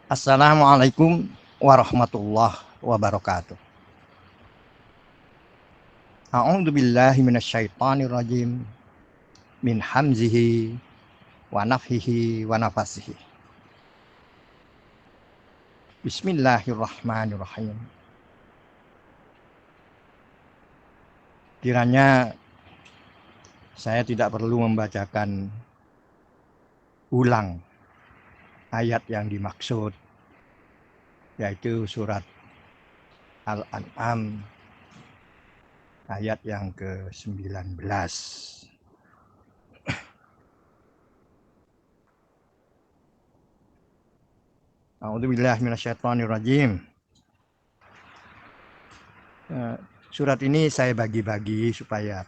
Assalamualaikum warahmatullahi wabarakatuh. A'udzu billahi minasyaitonir rajim min hamzihi wa nafthihi wa nafassihi. Bismillahirrahmanirrahim. Kiranya saya tidak perlu membacakan ulang ayat yang dimaksud, yaitu surat Al-An'am ayat yang ke-19. A'udzubillahi minasyaitonirrajim. Surat ini saya bagi-bagi supaya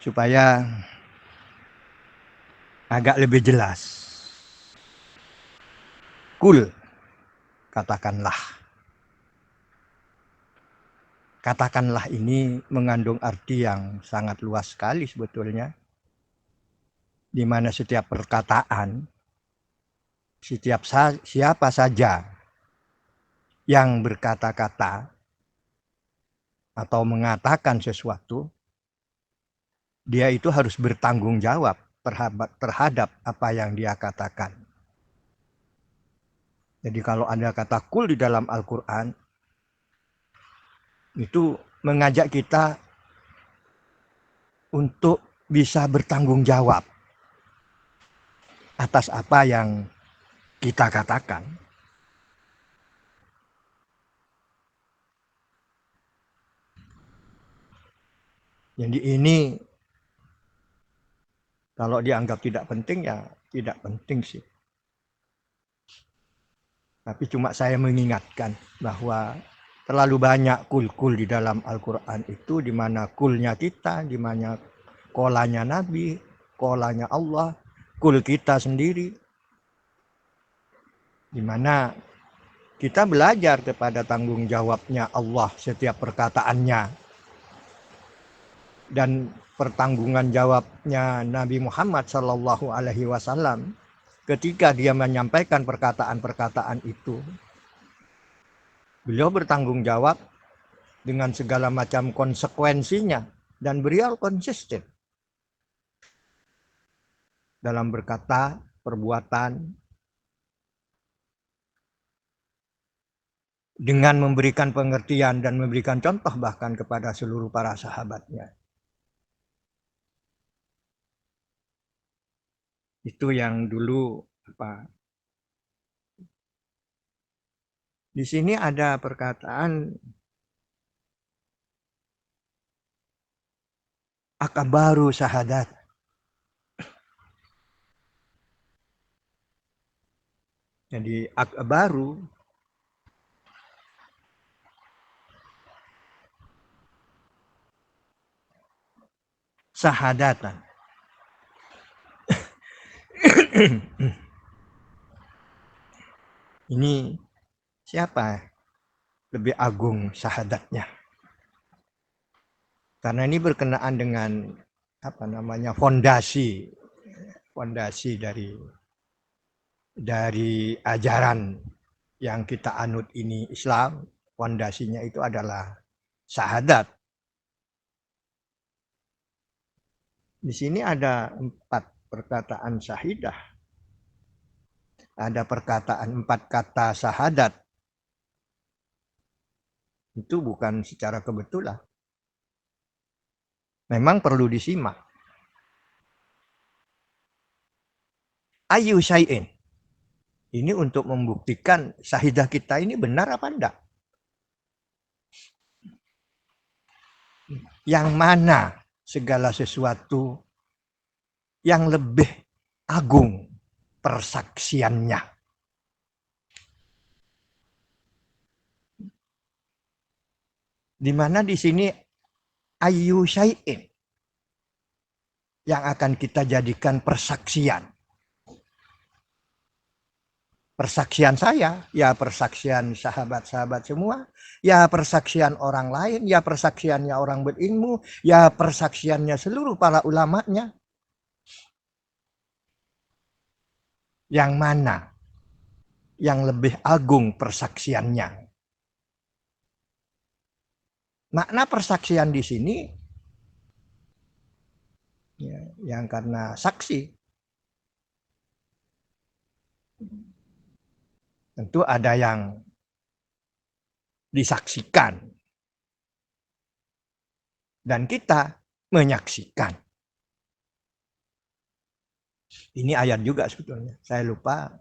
supaya agak lebih jelas. Kul, katakanlah. Katakanlah ini mengandung arti yang sangat luas sekali sebetulnya. Di mana setiap perkataan, siapa saja yang berkata-kata atau mengatakan sesuatu, dia itu harus bertanggung jawab terhadap apa yang dia katakan. Jadi kalau ada kata kul di dalam Al-Quran, itu mengajak kita untuk bisa bertanggung jawab atas apa yang kita katakan. Jadi ini kalau dianggap tidak penting ya tidak penting sih. Tapi cuma saya mengingatkan bahwa terlalu banyak kul-kul di dalam Al-Quran itu, di mana kulnya kita, di mana kolanya Nabi, kolanya Allah, kul kita sendiri. Di mana kita belajar kepada tanggung jawabnya Allah setiap perkataannya. Dan pertanggungan jawabnya Nabi Muhammad SAW ketika dia menyampaikan perkataan-perkataan itu, beliau bertanggung jawab dengan segala macam konsekuensinya dan beliau konsisten dalam berkata, perbuatan, dengan memberikan pengertian dan memberikan contoh bahkan kepada seluruh para sahabatnya. Itu yang dulu di sini ada perkataan akbaru syahadat. Jadi akbaru syahadatan. Ini siapa lebih agung syahadatnya? Karena ini berkenaan dengan fondasi dari ajaran yang kita anut ini Islam. Fondasinya itu adalah syahadat. Di sini ada 4 perkataan syahidah. Ada perkataan 4 kata syahadat. Itu bukan secara kebetulan. Memang perlu disimak. Ayu syai'in. Ini untuk membuktikan syahidah kita ini benar apa enggak. Yang mana segala sesuatu yang lebih agung persaksiannya. Di mana di sini ayu syai'in yang akan kita jadikan persaksian. Persaksian saya, ya persaksian sahabat-sahabat semua, ya persaksian orang lain, ya persaksiannya orang berilmu, ya persaksiannya seluruh para ulamanya. Yang mana yang lebih agung persaksiannya. Makna persaksian di sini ya, yang karena saksi. Tentu ada yang disaksikan dan kita menyaksikan. Ini ayat juga sebetulnya. Saya lupa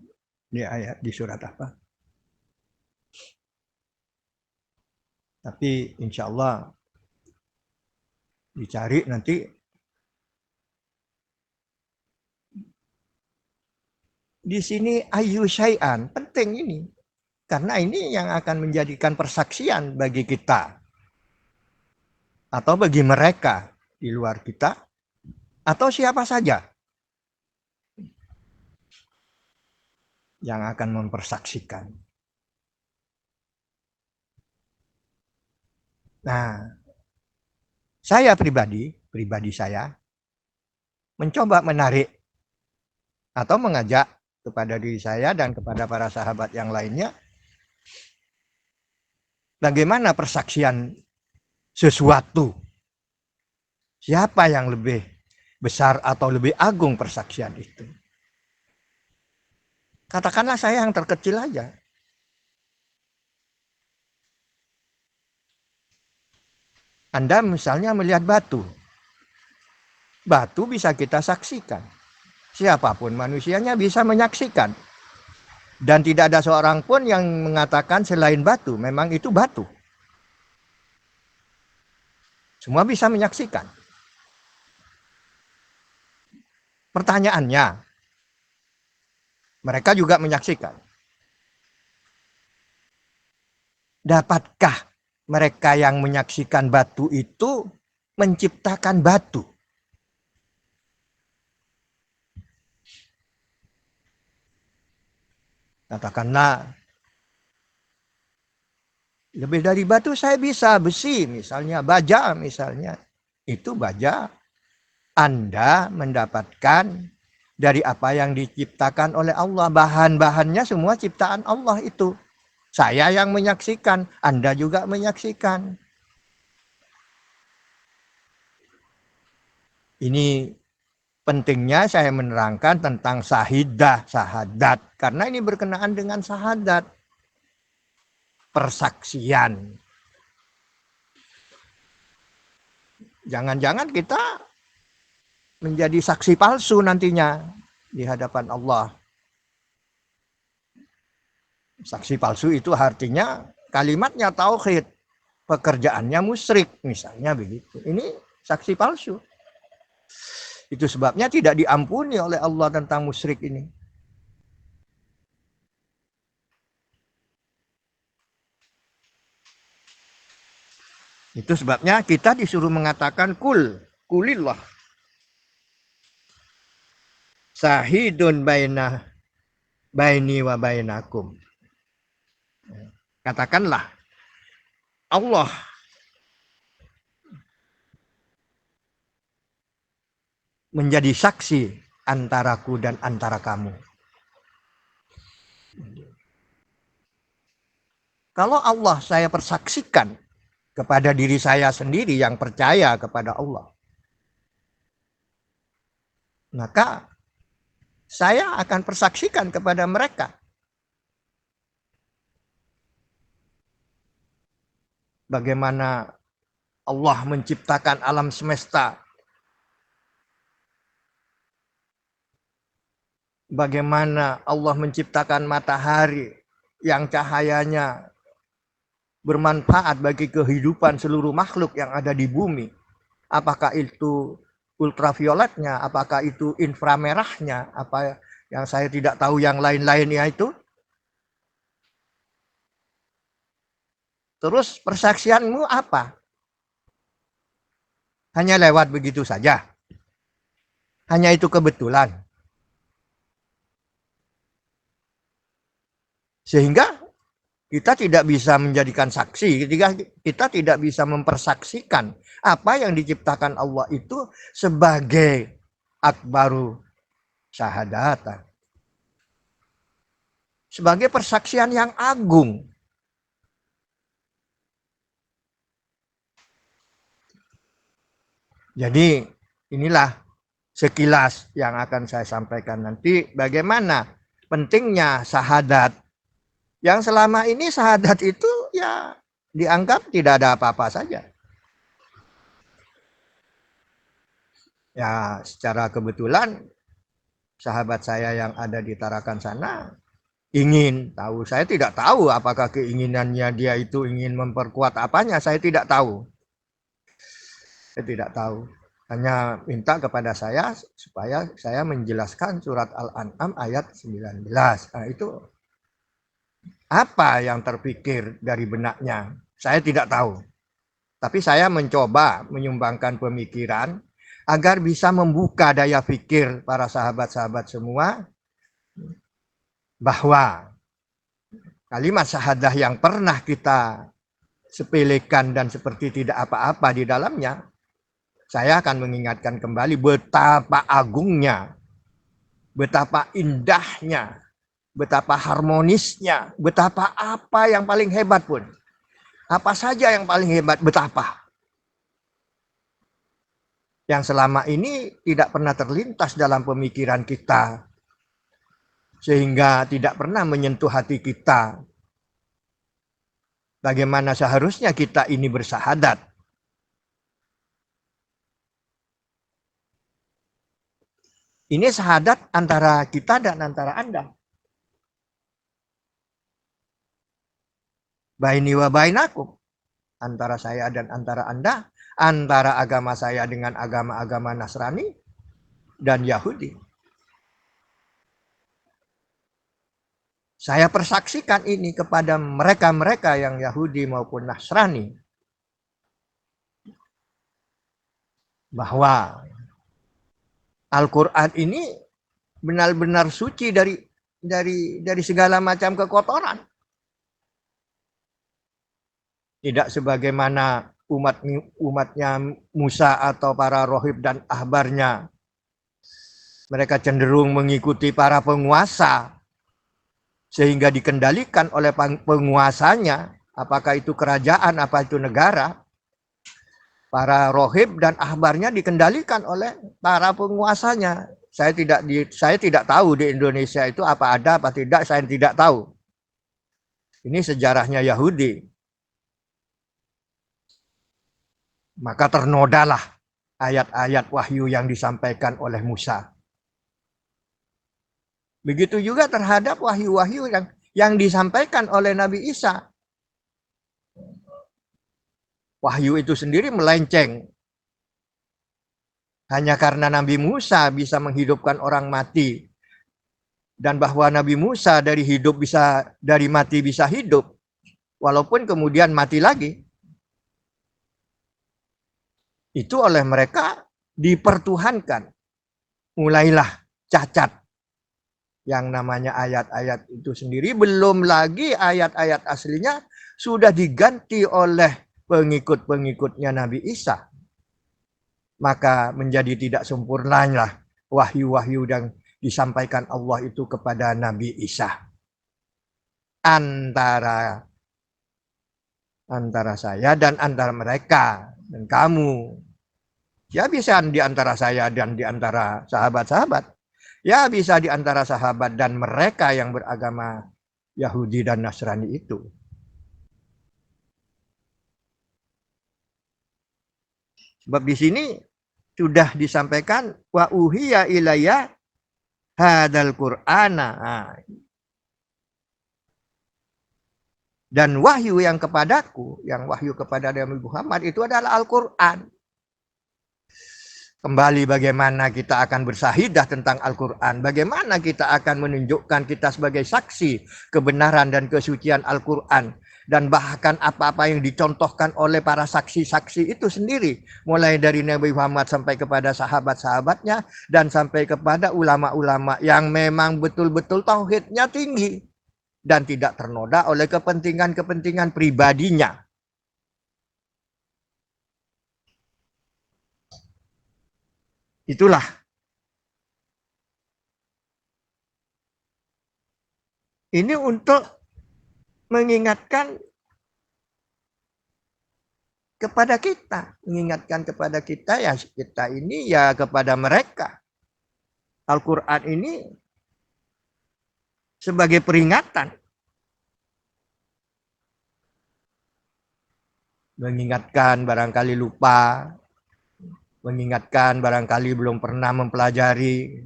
di ayat di surat apa. Tapi insya Allah dicari nanti. Di sini ayu syai'an, penting ini. Karena ini yang akan menjadikan persaksian bagi kita. Atau bagi mereka di luar kita. Atau siapa saja yang akan mempersaksikan. Nah, saya pribadi saya, mencoba menarik atau mengajak kepada diri saya dan kepada para sahabat yang lainnya, bagaimana persaksian sesuatu. Siapa yang lebih besar atau lebih agung persaksian itu? Katakanlah saya yang terkecil aja. Anda misalnya melihat batu. Batu bisa kita saksikan. Siapapun manusianya bisa menyaksikan. Dan tidak ada seorang pun yang mengatakan selain batu, memang itu batu. Semua bisa menyaksikan. Pertanyaannya, mereka juga menyaksikan. Dapatkah mereka yang menyaksikan batu itu menciptakan batu? Katakanlah, lebih dari batu saya bisa, besi misalnya, baja misalnya. Itu baja. Anda mendapatkan dari apa yang diciptakan oleh Allah. Bahan-bahannya semua ciptaan Allah itu. Saya yang menyaksikan, Anda juga menyaksikan. Ini pentingnya saya menerangkan tentang sahadat. Karena ini berkenaan dengan sahadat. Persaksian. Jangan-jangan kita menjadi saksi palsu nantinya di hadapan Allah. Saksi palsu itu artinya kalimatnya tauhid, pekerjaannya musyrik, misalnya begitu. Ini saksi palsu. Itu sebabnya tidak diampuni oleh Allah tentang musyrik ini. Itu sebabnya kita disuruh mengatakan kulillah. Sahidun baini wa bainakum. Katakanlah, Allah menjadi saksi antaraku dan antara kamu. Kalau Allah saya persaksikan kepada diri saya sendiri yang percaya kepada Allah, maka saya akan persaksikan kepada mereka. Bagaimana Allah menciptakan alam semesta. Bagaimana Allah menciptakan matahari yang cahayanya bermanfaat bagi kehidupan seluruh makhluk yang ada di bumi. Apakah itu ultravioletnya, apakah itu inframerahnya, apa yang saya tidak tahu yang lain-lainnya itu. Terus persaksianmu apa? Hanya lewat begitu saja. Hanya itu kebetulan. Sehingga kita tidak bisa menjadikan saksi, ketika kita tidak bisa mempersaksikan apa yang diciptakan Allah itu sebagai akbaru syahadatan. sebagai persaksian yang agung. Jadi inilah sekilas yang akan saya sampaikan nanti, bagaimana pentingnya syahadat. Yang selama ini syahadat itu ya dianggap tidak ada apa-apa saja. Ya secara kebetulan sahabat saya yang ada di Tarakan sana ingin tahu. Saya tidak tahu apakah keinginannya dia itu ingin memperkuat apanya, saya tidak tahu. Saya tidak tahu. Hanya minta kepada saya supaya saya menjelaskan surat Al-An'am ayat 19. Nah, itu apa yang terpikir dari benaknya? Saya tidak tahu. Tapi saya mencoba menyumbangkan pemikiran agar bisa membuka daya pikir para sahabat-sahabat semua bahwa kalimat syahadah yang pernah kita sepelekan dan seperti tidak apa-apa di dalamnya, saya akan mengingatkan kembali betapa agungnya, betapa indahnya, betapa harmonisnya, betapa apa yang paling hebat pun. Apa saja yang paling hebat, betapa. Yang selama ini tidak pernah terlintas dalam pemikiran kita. Sehingga tidak pernah menyentuh hati kita. Bagaimana seharusnya kita ini bersahadat. Ini syahadat antara kita dan antara Anda. Baini wa bainakum. Antara saya dan antara Anda. Antara agama saya dengan agama-agama Nasrani dan Yahudi. Saya persaksikan ini kepada mereka-mereka yang Yahudi maupun Nasrani. Bahwa Al-Quran ini benar-benar suci dari segala macam kekotoran. Tidak sebagaimana umatnya Musa atau para rohib dan ahbarnya. Mereka cenderung mengikuti para penguasa sehingga dikendalikan oleh penguasanya, apakah itu kerajaan, apa itu negara. Para rohib dan ahbarnya dikendalikan oleh para penguasanya. Saya tidak tahu di Indonesia itu apa ada apa tidak, saya tidak tahu. Ini sejarahnya Yahudi. Maka ternodalah ayat-ayat wahyu yang disampaikan oleh Musa. Begitu juga terhadap wahyu-wahyu yang disampaikan oleh Nabi Isa. Wahyu itu sendiri melenceng. Hanya karena Nabi Musa bisa menghidupkan orang mati. Dan bahwa Nabi Musa dari mati bisa hidup. Walaupun kemudian mati lagi. Itu oleh mereka dipertuhankan. Mulailah cacat. Yang namanya ayat-ayat itu sendiri. Belum lagi ayat-ayat aslinya sudah diganti oleh pengikut-pengikutnya Nabi Isa. Maka menjadi tidak sempurnanya wahyu-wahyu yang disampaikan Allah itu kepada Nabi Isa. Antara saya dan antara mereka dan kamu. Ya bisa di antara saya dan di antara sahabat-sahabat. Ya bisa di antara sahabat dan mereka yang beragama Yahudi dan Nasrani itu. Sebab di sini sudah disampaikan wa uhiya ilayya hadzal qur'ana. Dan wahyu yang kepadaku, yang wahyu kepada Nabi Muhammad itu adalah Al-Qur'an. Kembali bagaimana kita akan bersahidah tentang Al-Quran. Bagaimana kita akan menunjukkan kita sebagai saksi kebenaran dan kesucian Al-Quran. Dan bahkan apa-apa yang dicontohkan oleh para saksi-saksi itu sendiri. Mulai dari Nabi Muhammad sampai kepada sahabat-sahabatnya. Dan sampai kepada ulama-ulama yang memang betul-betul tauhidnya tinggi. Dan tidak ternoda oleh kepentingan-kepentingan pribadinya. Itulah Ini untuk mengingatkan kepada kita, mengingatkan kepada kita ya kita ini ya kepada mereka. Al-Quran ini sebagai peringatan, mengingatkan barangkali lupa, mengingatkan barangkali belum pernah mempelajari,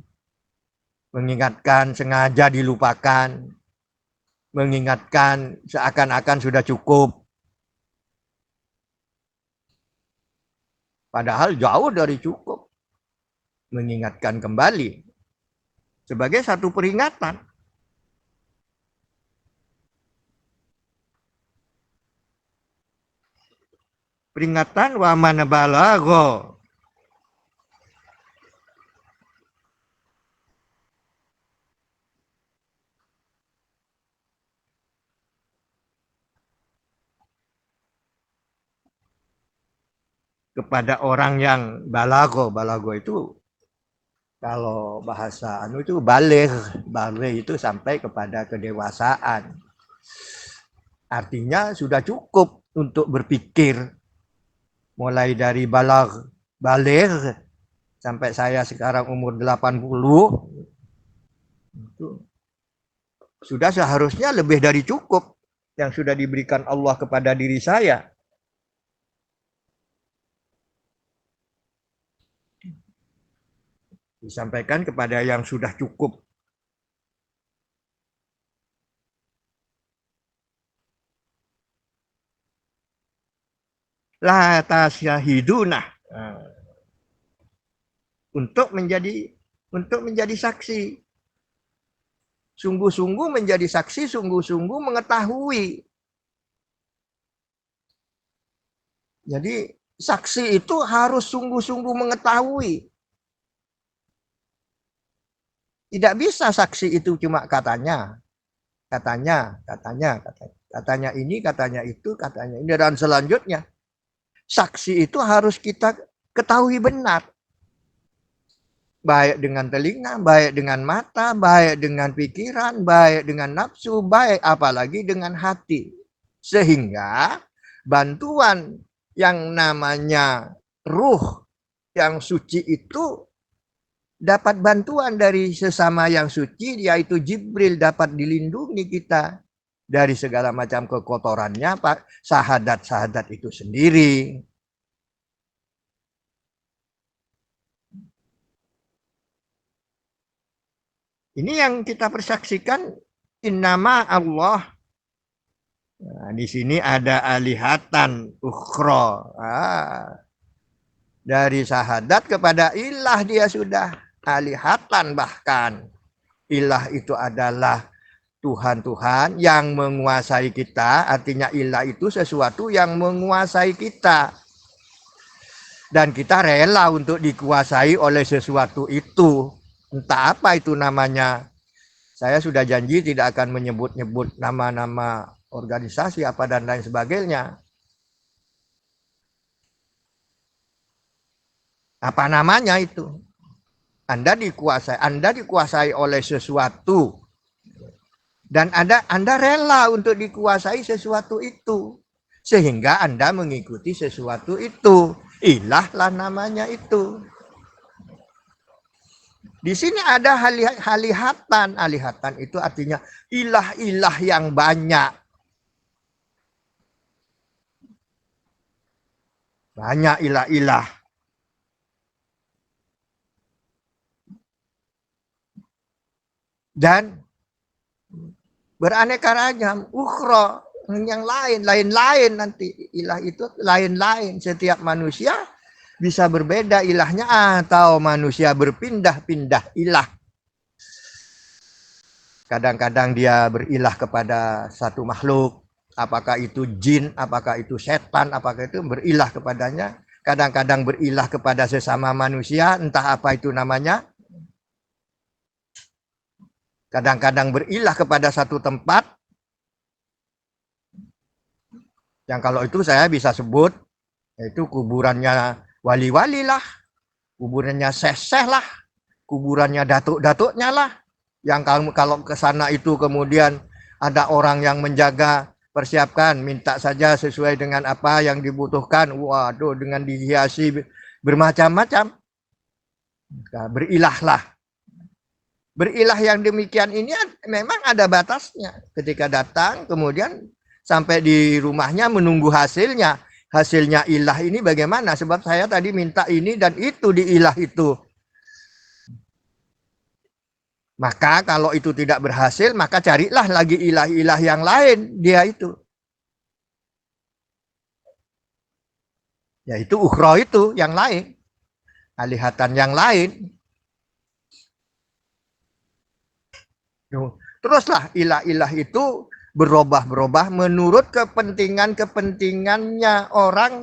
mengingatkan sengaja dilupakan, mengingatkan seakan-akan sudah cukup. Padahal jauh dari cukup. Mengingatkan kembali sebagai satu peringatan. Peringatan wa man balagha. Kepada orang yang balago. Balago itu kalau bahasa itu baligh. Baligh itu sampai kepada kedewasaan. Artinya sudah cukup untuk berpikir. Mulai dari baligh sampai saya sekarang umur 80 itu sudah seharusnya lebih dari cukup yang sudah diberikan Allah kepada diri saya. Disampaikan kepada yang sudah cukup. La tasyahiduna. Untuk menjadi saksi. Sungguh-sungguh menjadi saksi, sungguh-sungguh mengetahui. Jadi saksi itu harus sungguh-sungguh mengetahui. Tidak bisa saksi itu cuma katanya ini, katanya itu, katanya ini, dan selanjutnya. Saksi itu harus kita ketahui benar. Baik dengan telinga, baik dengan mata, baik dengan pikiran, baik dengan nafsu, baik apalagi dengan hati. Sehingga bantuan yang namanya ruh yang suci itu dapat bantuan dari sesama yang suci, yaitu Jibril, dapat dilindungi kita dari segala macam kekotorannya, Pak, sahadat-sahadat itu sendiri. Ini yang kita persaksikan, innama Allah. Nah, di sini ada alihatan ukhra. Dari sahadat kepada ilah dia sudah alihatan, bahkan ilah itu adalah Tuhan-Tuhan yang menguasai kita. Artinya ilah itu sesuatu yang menguasai kita. Dan kita rela untuk dikuasai oleh sesuatu itu. Entah apa itu namanya. Saya sudah janji tidak akan menyebut-nyebut nama-nama organisasi apa dan lain sebagainya. Apa namanya itu? Anda dikuasai oleh sesuatu. Dan Anda rela untuk dikuasai sesuatu itu. Sehingga Anda mengikuti sesuatu itu. Ilah lah namanya itu. Di sini ada halihatan. Halihatan itu artinya ilah-ilah yang banyak. Banyak ilah-ilah. Dan beraneka ragam, ukhra, yang lain-lain nanti. Ilah itu lain-lain. Setiap manusia bisa berbeda ilahnya, atau manusia berpindah-pindah ilah. Kadang-kadang dia berilah kepada satu makhluk, apakah itu jin, apakah itu setan, apakah itu berilah kepadanya. Kadang-kadang berilah kepada sesama manusia, entah apa itu namanya. Kadang-kadang berilah kepada satu tempat, yang kalau itu saya bisa sebut, yaitu kuburannya wali-wali lah, kuburannya seh-seh lah, kuburannya datuk-datuknya lah. Yang kalau ke sana itu kemudian Ada orang yang menjaga, persiapkan, minta saja sesuai dengan apa yang dibutuhkan. Waduh, dengan dihiasi bermacam-macam. Nah, berilahlah. Berilah yang demikian ini memang ada batasnya. Ketika datang, kemudian sampai di rumahnya menunggu hasilnya. Hasilnya ilah ini bagaimana? Sebab saya tadi minta ini dan itu di ilah itu. Maka kalau itu tidak berhasil, maka carilah lagi ilah-ilah yang lain dia itu. Yaitu ukhra itu yang lain. Alihatan yang lain. Teruslah ilah-ilah itu berubah-berubah menurut kepentingan-kepentingannya orang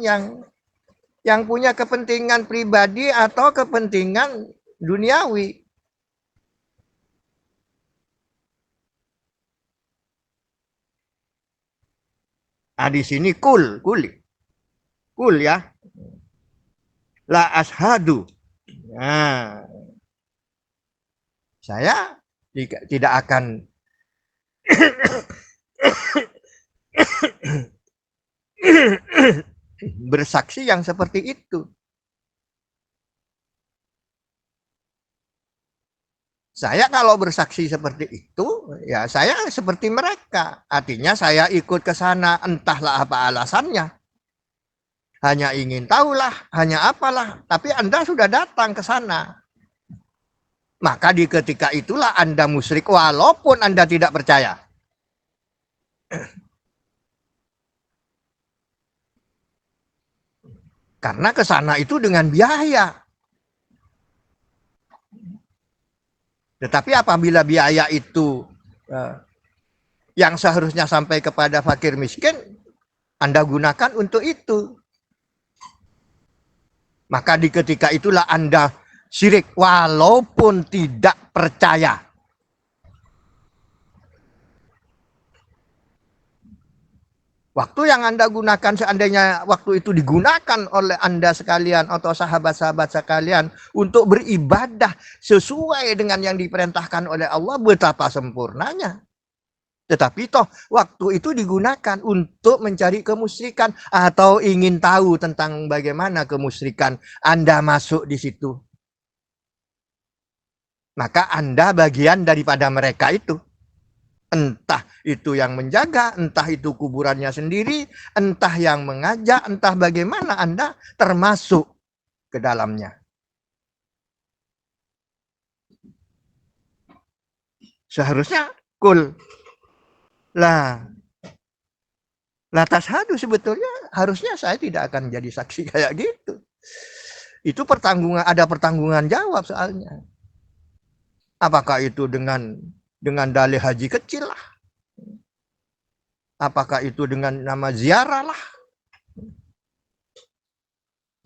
yang punya kepentingan pribadi atau kepentingan duniawi. Nah, di sini kul ya. La ashadu. Nah, saya tidak akan bersaksi yang seperti itu. Saya kalau bersaksi seperti itu, ya saya seperti mereka. Artinya saya ikut ke sana, entahlah apa alasannya. Hanya ingin tahulah, hanya apalah. Tapi Anda sudah datang ke sana. Maka di ketika itulah Anda musyrik walaupun Anda tidak percaya. Karena ke sana itu dengan biaya. Tetapi apabila biaya itu yang seharusnya sampai kepada fakir miskin, Anda gunakan untuk itu. Maka di ketika itulah Anda syirik walaupun tidak percaya. Waktu yang Anda gunakan, seandainya waktu itu digunakan oleh Anda sekalian atau sahabat-sahabat sekalian untuk beribadah sesuai dengan yang diperintahkan oleh Allah, betapa sempurnanya. Tetapi toh waktu itu digunakan untuk mencari kemusyrikan atau ingin tahu tentang bagaimana kemusyrikan, Anda masuk di situ. Maka Anda bagian daripada mereka itu. Entah itu yang menjaga, entah itu kuburannya sendiri, entah yang mengajak, entah bagaimana Anda termasuk ke dalamnya. Seharusnya kul. Lah tashhadu sebetulnya harusnya saya tidak akan jadi saksi kayak gitu. Itu ada pertanggungan jawab soalnya. Apakah itu dengan dalih haji kecil lah? Apakah itu dengan nama ziarah lah?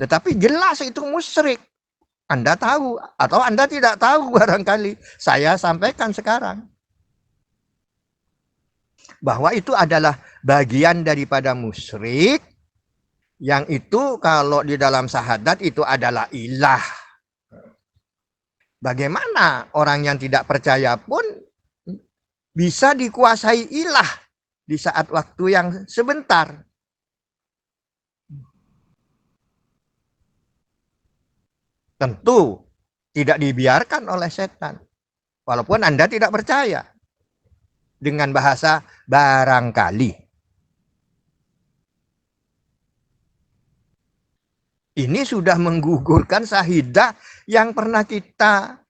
Tetapi jelas itu musyrik. Anda tahu atau Anda tidak tahu barangkali. Saya sampaikan sekarang. Bahwa itu adalah bagian daripada musyrik. Yang itu kalau di dalam syahadat itu adalah ilah. Bagaimana orang yang tidak percaya pun bisa dikuasai ilah di saat waktu yang sebentar. Tentu tidak dibiarkan oleh setan. Walaupun Anda tidak percaya. Dengan bahasa barangkali. Ini sudah menggugurkan syahidah yang pernah kita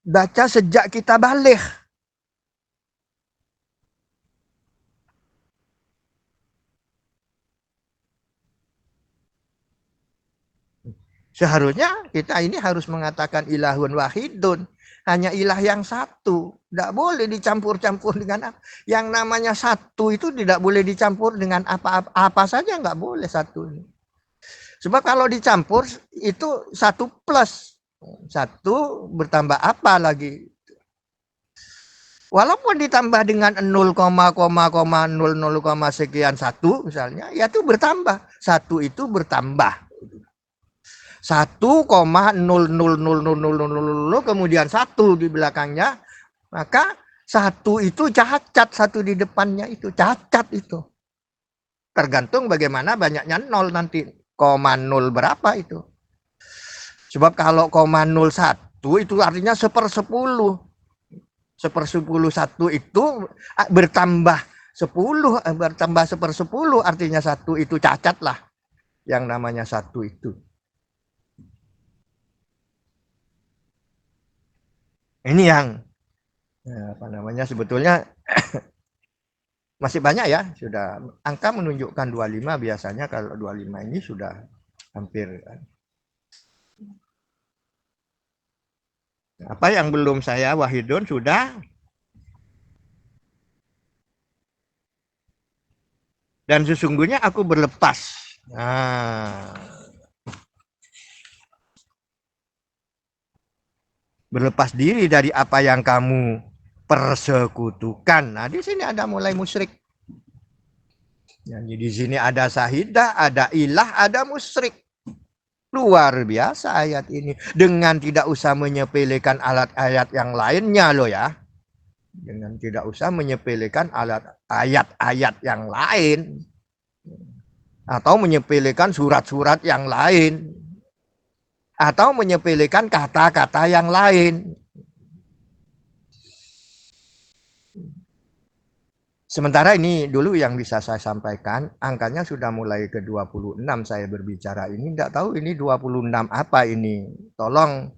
baca sejak kita balik. Seharusnya kita ini harus mengatakan ilahun wahidun. Hanya ilah yang satu. Tidak boleh dicampur-campur dengan apa. Yang namanya satu itu tidak boleh dicampur dengan apa saja, nggak boleh satu. Sebab kalau dicampur itu satu plus. Satu bertambah apa lagi. Walaupun ditambah dengan 0,00 sekian satu misalnya, ya itu bertambah. Satu itu bertambah. 1,0000000 kemudian 1 di belakangnya, maka Satu itu cacat, satu di depannya itu cacat itu. Tergantung bagaimana banyaknya nol nanti. Koma nol berapa itu. Sebab kalau koma 01 itu artinya 1/10. 1/10 itu bertambah 10, bertambah 1/10 artinya satu itu cacat lah. Yang namanya satu itu. Ini yang apa namanya sebetulnya masih banyak ya, sudah angka menunjukkan 25 biasanya, kalau 25 ini sudah hampir. Apa yang belum saya Wahidun sudah, dan sesungguhnya aku berlepas. Nah, berlepas diri dari apa yang kamu persekutukan. Nah, di sini ada mulai musyrik. Jadi di sini ada sahidah, ada ilah, ada musyrik. Luar biasa ayat ini. Dengan tidak usah menyepelekan alat ayat yang lainnya loh ya. Dengan tidak usah menyepelekan ayat-ayat yang lain. Atau menyepelekan surat-surat yang lain. Atau menyepelekan kata-kata yang lain. Sementara ini dulu yang bisa saya sampaikan, angkanya sudah mulai ke 26 saya berbicara ini, tidak tahu ini 26 apa ini. Tolong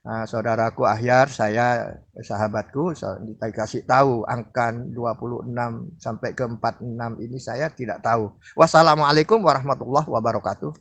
saudaraku Ahyar, saya sahabatku, saya kasih tahu angka 26 sampai ke 46 ini saya tidak tahu. Wassalamualaikum warahmatullahi wabarakatuh.